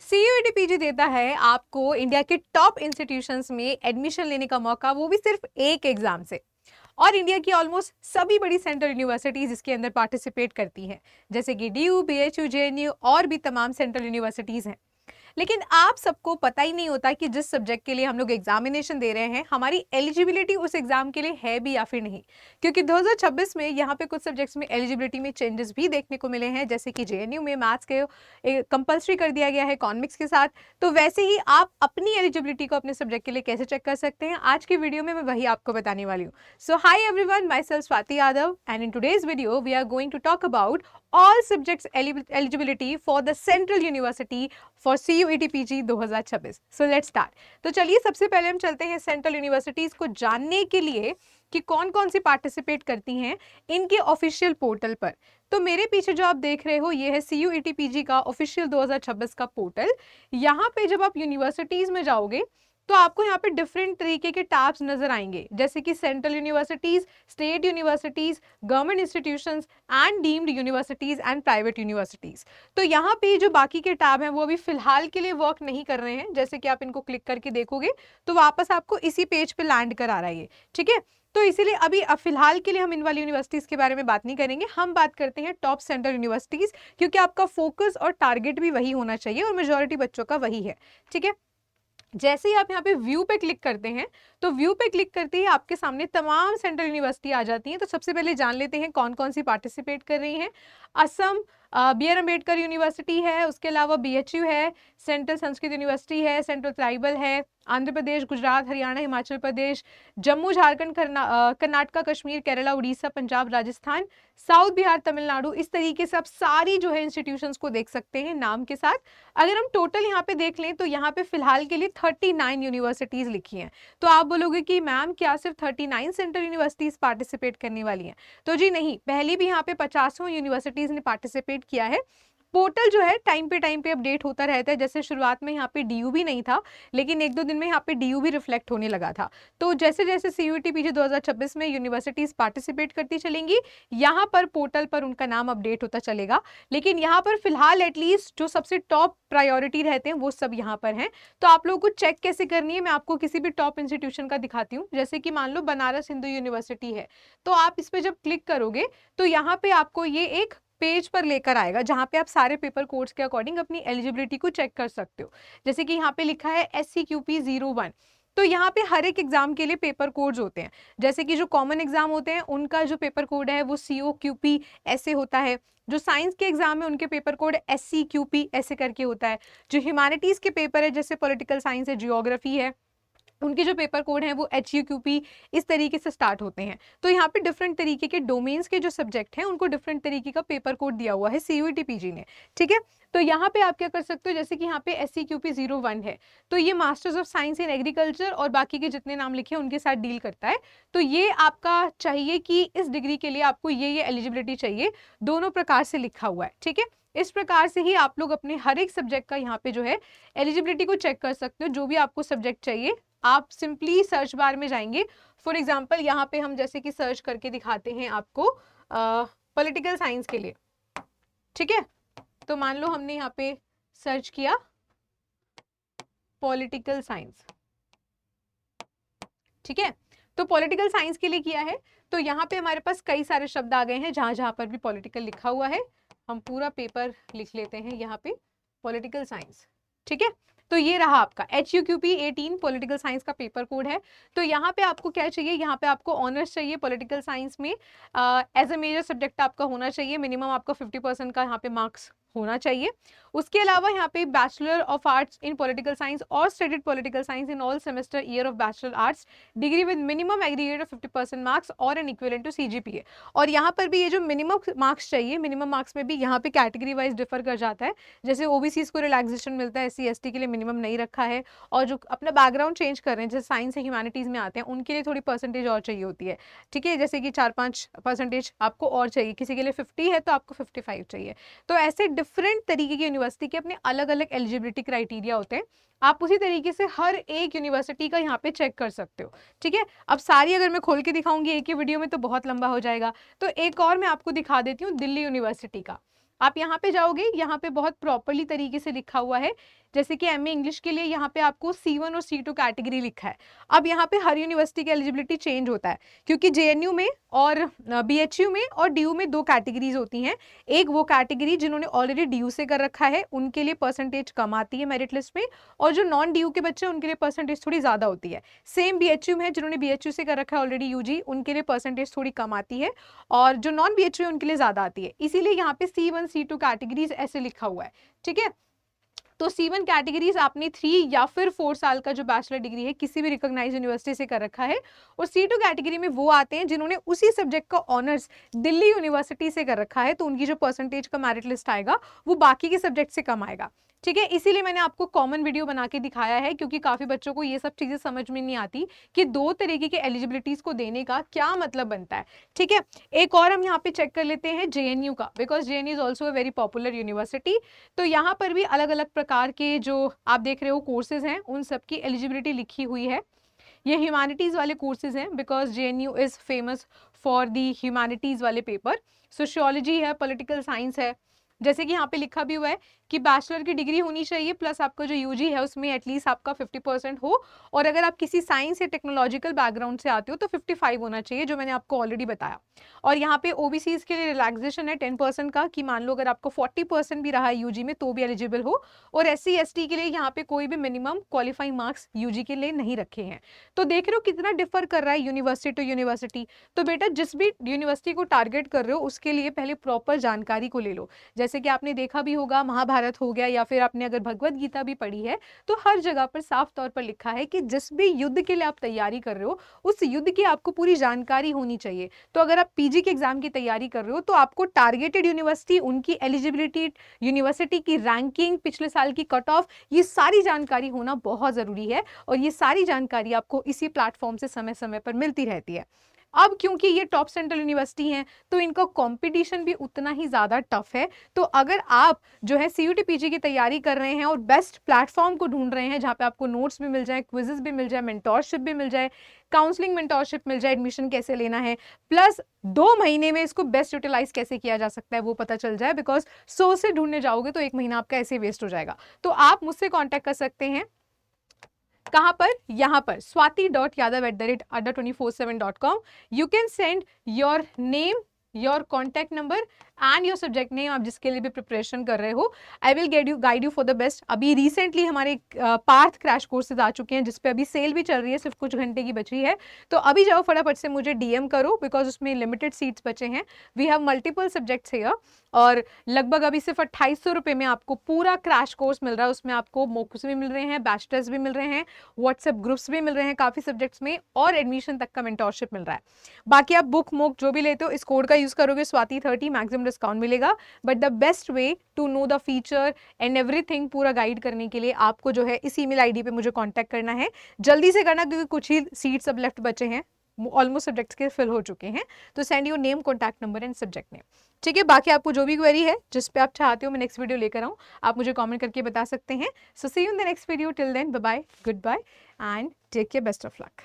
CUET PG देता है आपको इंडिया के टॉप इंस्टीट्यूशंस में एडमिशन लेने का मौका, वो भी सिर्फ एक एग्जाम से। और इंडिया की ऑलमोस्ट सभी बड़ी सेंट्रल यूनिवर्सिटीज इसके अंदर पार्टिसिपेट करती हैं, जैसे कि डीयू, बीएचयू, जेएनयू और भी तमाम सेंट्रल यूनिवर्सिटीज हैं। लेकिन आप सबको पता ही नहीं होता कि जिस सब्जेक्ट के लिए हम लोग एग्जामिनेशन दे रहे हैं, हमारी एलिजिबिलिटी उस एग्जाम के लिए है भी या फिर नहीं। क्योंकि 2026 में यहाँ पे कुछ सब्जेक्ट्स में एलिजिबिलिटी में चेंजेस भी देखने को मिले हैं, जैसे कि जेएनयू में मैथ्स के कंपलसरी कर दिया गया है इकोनॉमिक्स के साथ। तो वैसे ही आप अपनी एलिजिबिलिटी को अपने सब्जेक्ट के लिए कैसे चेक कर सकते हैं, आज की वीडियो में मैं वही आपको बताने वाली हूँ। So hi everyone, myself Swati Yadav, and in today's video we are going to talk about all subjects eligibility for the Central University for CUET PG 2026. So let's start. तो चलिए सबसे पहले हम चलते हैं सेंट्रल यूनिवर्सिटीज को जानने के लिए कि कौन कौन सी पार्टिसिपेट करती हैं इनके ऑफिशियल पोर्टल पर। तो मेरे पीछे जो आप देख रहे हो ये है CUET PG का ऑफिशियल 2026 का पोर्टल। यहाँ पे जब आप यूनिवर्सिटीज में जाओगे तो आपको यहाँ पे डिफरेंट तरीके के टैब्स नजर आएंगे, जैसे कि central universities, state universities, government institutions and deemed universities and private universities. तो यहाँ पे जो बाकी के टैब हैं वो अभी फिलहाल के लिए वर्क नहीं कर रहे हैं। जैसे कि आप इनको क्लिक करके देखोगे तो वापस आपको इसी पेज पे लैंड करा रहा है, ठीक है। तो इसीलिए अभी फिलहाल के लिए हम इन वाली यूनिवर्सिटीज के बारे में बात नहीं करेंगे, हम बात करते हैं टॉप सेंट्रल यूनिवर्सिटीज, क्योंकि आपका फोकस और टारगेट भी वही होना चाहिए और मेजोरिटी बच्चों का वही है, ठीक है। जैसे ही आप यहाँ पे व्यू पे क्लिक करते हैं तो व्यू पे क्लिक करते ही आपके सामने तमाम सेंट्रल यूनिवर्सिटी आ जाती हैं। तो सबसे पहले जान लेते हैं कौन कौन सी पार्टिसिपेट कर रही हैं। असम BR अम्बेडकर यूनिवर्सिटी है, उसके अलावा BHU है, सेंट्रल संस्कृत यूनिवर्सिटी है, सेंट्रल ट्राइबल है, आंध्र प्रदेश, गुजरात, हरियाणा, हिमाचल प्रदेश, जम्मू, झारखंड, कर्नाटका, कश्मीर, केरला, उड़ीसा, पंजाब, राजस्थान, साउथ बिहार, तमिलनाडु। इस तरीके से आप सारी जो है इंस्टीट्यूशंस को देख सकते हैं नाम के साथ। अगर हम टोटल यहाँ पे देख लें तो यहाँ पे फिलहाल के लिए 39 यूनिवर्सिटीज लिखी हैं। तो आप बोलोगे कि मैम क्या सिर्फ 39 सेंट्रल यूनिवर्सिटीज पार्टिसिपेट करने वाली हैं? तो जी नहीं, पहले भी यहाँ पे 50 यूनिवर्सिटीज ने पार्टिसिपेट किया है। पोर्टल जो है टाइम पे अपडेट होता रहता है। जैसे शुरुआत में यहाँ पे डीयू भी नहीं था, लेकिन एक दो दिन में यहाँ पे डीयू भी रिफ्लेक्ट होने लगा था। तो जैसे जैसे CUET PG 2026 में यूनिवर्सिटीज पार्टिसिपेट करती चलेंगी, यहाँ पर पोर्टल पर उनका नाम अपडेट होता चलेगा। लेकिन यहाँ पर फिलहाल एटलीस्ट जो सबसे टॉप प्रायोरिटी रहते हैं वो सब यहाँ पर हैं। तो आप लोगों को चेक कैसे करनी है, मैं आपको किसी भी टॉप इंस्टीट्यूशन का दिखाती हूँ। जैसे कि मान लो बनारस हिंदू यूनिवर्सिटी है, तो आप इस पर जब क्लिक करोगे तो यहाँ पे आपको ये एक पेज पर लेकर आएगा जहां पे आप सारे पेपर कोड्स के अकॉर्डिंग अपनी एलिजिबिलिटी को चेक कर सकते हो। जैसे कि यहाँ पे लिखा है SCQP 01। तो यहाँ पे हर एक एग्जाम के लिए पेपर कोड्स होते हैं। जैसे कि जो कॉमन एग्जाम होते हैं उनका जो पेपर कोड है वो COQP ऐसे होता है। जो साइंस के एग्जाम है उनके पेपर कोड SCQP ऐसे करके होता है। जो ह्यूमैनिटीज के पेपर है, जैसे पॉलिटिकल साइंस है, जियोग्राफी है, उनके जो पेपर कोड हैं वो HUQP इस तरीके से स्टार्ट होते हैं। तो यहाँ पे डिफरेंट तरीके के डोमेन्स के जो सब्जेक्ट हैं उनको डिफरेंट तरीके का पेपर कोड दिया हुआ है CUET PG ने, ठीक है। तो यहाँ पे आप क्या कर सकते हो, जैसे कि यहाँ पे SCQP 01 है, तो ये masters of science in agriculture और बाकी के जितने नाम लिखे हैं उनके साथ डील करता है। तो ये आपका चाहिए कि इस डिग्री के लिए आपको ये एलिजिबिलिटी चाहिए, दोनों प्रकार से लिखा हुआ है, ठीक है। इस प्रकार से ही आप लोग अपने हर एक सब्जेक्ट का यहाँ पे जो है एलिजिबिलिटी को चेक कर सकते हो। जो भी आपको सब्जेक्ट चाहिए आप सिंपली सर्च बार में जाएंगे। फॉर एग्जाम्पल यहाँ पे हम जैसे कि सर्च करके दिखाते हैं आपको पॉलिटिकल साइंस के लिए, ठीक है। तो मान लो हमने यहाँ पे सर्च किया पॉलिटिकल साइंस, ठीक है। तो पॉलिटिकल साइंस के लिए किया है, तो यहाँ पे हमारे पास कई सारे शब्द आ गए हैं जहां जहां पर भी पॉलिटिकल लिखा हुआ है। हम पूरा पेपर लिख लेते हैं यहाँ पे पॉलिटिकल साइंस, ठीक है। तो ये रहा आपका HUQP 18 पॉलिटिकल साइंस का पेपर कोड है। तो यहाँ पे आपको क्या चाहिए, यहाँ पे आपको ऑनर्स चाहिए पॉलिटिकल साइंस में, एज अ मेजर सब्जेक्ट आपका होना चाहिए, मिनिमम आपका 50% का यहाँ पे मार्क्स होना चाहिए। उसके अलावा यहाँ पे bachelor of arts in political science और studied political science in all semester year of bachelor arts, degree with minimum aggregate of 50% marks और एन इक्विवेलेंट टू CGPA। और यहाँ पर भी ये जो मिनिमम मार्क्स चाहिए, मिनिमम मार्क्स में भी यहाँ पे कैटेगरी वाइज डिफर कर जाता है। जैसे OBCs को रिलैक्सेशन मिलता है, SC ST के लिए मिनिमम नहीं रखा है, और जो अपना बैकग्राउंड चेंज कर रहे हैं जैसे साइंस या ह्यूमैनिटीज में आते हैं उनके लिए थोड़ी परसेंटेज और चाहिए होती है, ठीक है। जैसे कि 4-5% आपको और चाहिए, किसी के लिए 50 है तो आपको 55 चाहिए। तो ऐसे डिफरेंट तरीके की यूनिवर्सिटी के अपने अलग अलग एलिजिबिलिटी क्राइटेरिया होते हैं। आप उसी तरीके से हर एक यूनिवर्सिटी का यहाँ पे चेक कर सकते हो, ठीक है। अब सारी अगर मैं खोल के दिखाऊंगी एक ही वीडियो में तो बहुत लंबा हो जाएगा, तो एक और मैं आपको दिखा देती हूँ दिल्ली यूनिवर्सिटी का। आप यहाँ पे जाओगे, यहाँ पे बहुत प्रॉपरली तरीके से लिखा हुआ है, जैसे कि एमए इंग्लिश के लिए यहाँ पे आपको C1 और C2 कैटेगरी लिखा है। अब यहाँ पे हर यूनिवर्सिटी की एलिजिबिलिटी चेंज होता है, क्योंकि JNU में और BHU में और DU में दो कैटेगरीज होती हैं। एक वो कैटेगरी जिन्होंने ऑलरेडी DU से कर रखा है, उनके लिए परसेंटेज कम आती है मेरिट लिस्ट में, और जो नॉन DU के बच्चे हैं उनके लिए परसेंटेज थोड़ी ज्यादा होती है। सेम BHU में जिन्होंने BHU से कर रखा है ऑलरेडी UG, उनके लिए परसेंटेज थोड़ी कम आती है, और जो नॉन BHU है उनके लिए ज्यादा आती है। इसीलिए यहाँ पे C1 C2 कैटेगरीज ऐसे लिखा हुआ है, ठीक है। तो C1 कैटेगरीज आपने 3 या फिर 4 साल का जो बैचलर डिग्री है किसी भी रिकॉग्नाइज्ड यूनिवर्सिटी से कर रखा है, और C2 कैटेगरी में वो आते हैं जिन्होंने उसी सब्जेक्ट का ऑनर्स दिल्ली यूनिवर्सिटी से कर रखा है, तो उनकी जो परसेंटेज का मेरिट लिस्ट आएगा वो बाकी के सब्जेक्ट से कम आएगा, ठीक है। इसीलिए मैंने आपको कॉमन वीडियो बना के दिखाया है, क्योंकि काफी बच्चों को ये सब चीजें समझ में नहीं आती कि दो तरीके के एलिजिबिलिटीज को देने का क्या मतलब बनता है, ठीक है। एक और हम यहाँ पे चेक कर लेते हैं JNU का, because JNU is also a very popular university. तो यहाँ पर भी अलग अलग प्रकार के जो आप देख रहे हो कोर्सेज हैं, उन सब की एलिजिबिलिटी लिखी हुई है। ये ह्यूमैनिटीज वाले कोर्सेज हैं, because JNU is famous for the humanities वाले पेपर। सोशियोलॉजी है, पॉलिटिकल साइंस है, जैसे कि यहाँ पे लिखा भी हुआ है कि बैचलर की डिग्री होनी चाहिए, प्लस आपका जो UG है उसमें एटलीस्ट आपका 50% हो, और अगर आप किसी साइंस या टेक्नोलॉजिकल बैकग्राउंड से आते हो तो 55 होना चाहिए, जो मैंने आपको ऑलरेडी बताया। और यहाँ पे OBCs के लिए रिलैक्सेशन है 10% का, कि मान लो अगर आपको 40% भी रहा है UG में तो भी एलिजिबल हो, और SC ST के लिए यहाँ पे कोई भी मिनिमम क्वालिफाइंग मार्क्स UG के लिए नहीं रखे हैं। तो देख रहे हो कितना डिफर कर रहा है यूनिवर्सिटी टू यूनिवर्सिटी। तो बेटा जिस भी यूनिवर्सिटी को टारगेट कर रहे हो उसके लिए पहले प्रॉपर जानकारी को ले लो। जैसे कि आपने देखा भी होगा, महाभारत हो गया, या फिर आपने अगर भगवत गीता भी पढ़ी है, तो हर जगह पर साफ तौर पर लिखा है कि जिस भी युद्ध के लिए आप तैयारी कर रहे हो उस युद्ध की आपको पूरी जानकारी होनी चाहिए। तो अगर आप PG के एग्जाम की तैयारी कर रहे हो तो आपको टारगेटेड यूनिवर्सिटी, उनकी एलिजिबिलिटी, यूनिवर्सिटी की रैंकिंग, पिछले साल की कट ऑफ, ये सारी जानकारी होना बहुत जरूरी है, और ये सारी जानकारी आपको इसी प्लेटफॉर्म से समय समय पर मिलती रहती है। अब क्योंकि ये टॉप सेंट्रल यूनिवर्सिटी हैं तो इनका कंपटीशन भी उतना ही ज़्यादा टफ है। तो अगर आप जो है CUT PG की तैयारी कर रहे हैं और बेस्ट प्लेटफॉर्म को ढूंढ रहे हैं जहाँ पे आपको नोट्स भी मिल जाए, क्विजेस भी मिल जाए, मेंटोरशिप भी मिल जाए, काउंसलिंग मेंटोरशिप मिल जाए, एडमिशन कैसे लेना है, प्लस 2 महीने में इसको बेस्ट यूटिलाइज कैसे किया जा सकता है वो पता चल जाए, बिकॉज 100 से ढूंढने जाओगे तो 1 महीना आपका ऐसे वेस्ट हो जाएगा। तो आप मुझसे कॉन्टैक्ट कर सकते हैं, कहाँ पर, यहाँ पर swati.yadav@adda247.com। You can send your name, your contact number and your subject name, आप जिसके लिए भी प्रिपरेशन कर रहे हो। I will guide you for the best. अभी रिसेंटली हमारे पार्थ क्रैश कोर्सेज आ चुके हैं, जिसपे अभी सेल भी चल रही है, सिर्फ कुछ घंटे की बची है। तो अभी जाओ फटाफट से मुझे DM करो, बिकॉज उसमें लिमिटेड सीट्स बचे हैं। We have multiple subjects here, और लगभग अभी सिर्फ 2800 रुपये में आपको पूरा क्रैश कोर्स मिल रहा है। उसमें आपको मॉक्स भी मिल रहे हैं, बैच टेस्ट भी मिल रहे हैं, व्हाट्सएप ग्रुप्स भी मिल रहे हैं काफ़ी सब्जेक्ट्स में, और एडमिशन तक का मेंटोरशिप मिल रहा है। बाकी आप बुक मोक जो भी लेते हो, इस कोड का यूज़ करोगे स्वाति30, मैक्सिमम डिस्काउंट मिलेगा। But the best way to know the feature and everything, पूरा गाइड करने के लिए आपको जो है इस ईमेल ID पे मुझे कॉन्टैक्ट करना है। जल्दी से करना, क्योंकि कुछ ही सीट्स अब लेफ्ट बचे हैं, ऑलमोस्ट सब्जेक्ट्स के फिल हो चुके हैं। तो send your name, contact number and subject name, ठीक है। बाकी आपको जो भी क्वेरी है, जिस पे आप चाहते हो मैं नेक्स्ट वीडियो लेकर आऊँ, आप मुझे कमेंट करके बता सकते हैं। So see you in the next video, till then bye bye, goodbye and take care, best of luck.